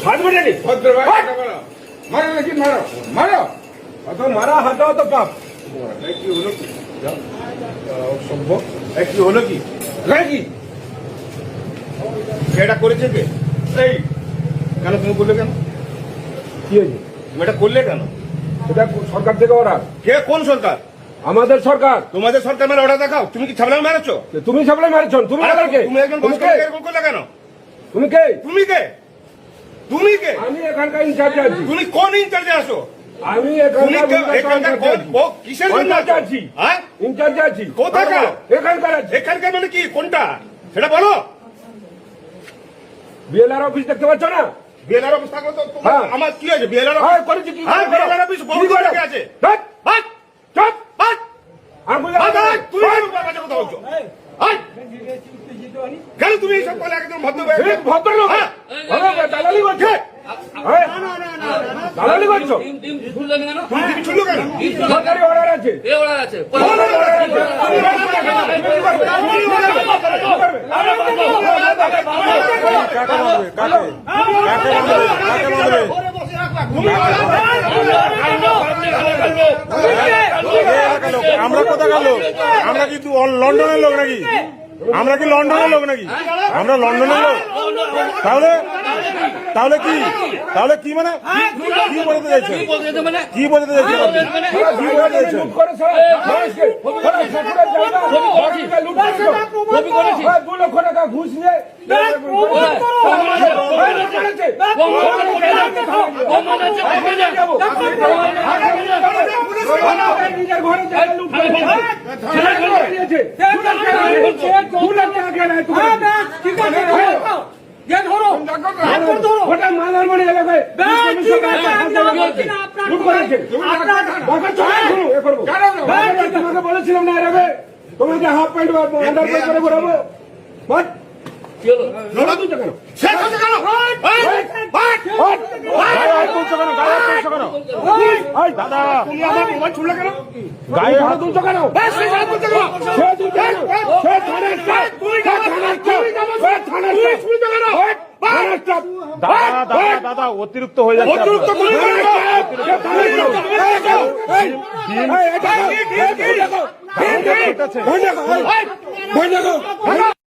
সাজবে নাকি? মারো নাকি? মারো মারো, অত মারা হাতে অত পাপ। কি হলো কি? অসভ্য। কি হলো কি? কি এটা করেছে কে? এই কেন তুমি করলে কেন? কি হয়েছে? তুমি এটা করলে কেন? এটা সরকার থেকে অর্ডার। কে? কোন সরকার? আমাদের সরকার। তোমাদের সরকার মেরে অর্ডার দেখাও। তুমি কি ছাবলা মেরেছো? তুমি সামনে মারছ? তুমি কে? তুমি একজন তুমি কে? এরকম করলে কেন? তুমি কে? তুমি কে? তুমি কে? আমি এখানকার ইনচার্জে আছি। তুমি কোন ইনচার্জে আসো? আমি তুমি এখানকার এখানকার কিসের জন্য ইনচার্জে আছো? আছি। হ্যাঁ? ইনচার্জে আছি। কোথাকার? এখানকার আছি। এখানকার মানে কি? কোনটা সেটা বলো। বিএলআর অফিস দেখতে পাচ্ছ না? বিএলআর অফিস থাকলে তো হ্যাঁ। আমার কি হয়েছে? বিএলআর হ্যাঁ, অফিস করেছি কি? হ্যাঁ, বিএলআর অফিস বহু দূরে লেগে আছে। ধ্যাৎ, বাট চুপ। বাট আর বুঝলাম না। তুমি আমার কাছে কথা বলছো? হাই! কেন তুমি এইসব বলে একদম ভদ্র এই ভদ্রলোক। হ্যাঁ। ভালো দালালি করছে। হ্যাঁ? দালালি করছো? তুমি ছুড়লো কেন? সরকারি অর্ডার আছে। আমরা কোথায় গেল? আমরা কি লন্ডনের লোক নাকি? আমরা কি লন্ডনের লোক নাকি? আমরা লন্ডনের লোক? তাহলে তাহলে কি? তাহলে কি মানে কি বলতে চাইছেন? কি বলতে চাইছেন? কি বলতে চাইছেন? লুট করে সারা মানুষকে, সারা ঠাকুরের জায়গা, মানুষকে লুট করেছো। 2 লক্ষ টাকা ঘুষ নিয়ে নিজের ঘরে জায়গা লুট করেছে। 2 লাখ টাকা কেন ওটা মালারমণি এলাকায় লুট করেছে। তোমাকে বলেছিলাম না এরাবে তোমাকে হাফ প্যান্ট আন্ডার প্যান্ট করে ঘোরাবো। লড়া তুলছো কেন? শেষ হচ্ছে কেন? দাদা তুমি আমার মোবাইল ছুড়লে কেন? গায়ে হাত তুলছো কেন? সে তুলছে কেন? সে তুলছে কেন? সে থানার স্টাফ। তুমি থানার স্টাফ। থানার তুমি স্টাফ। ছুড়ছে কেন? থানার স্টাফ। দাদা দাদা দাদা অতিরিক্ত হয়ে যাচ্ছে অতিরিক্ত আপনার। গুলি করে ভয় দেখো।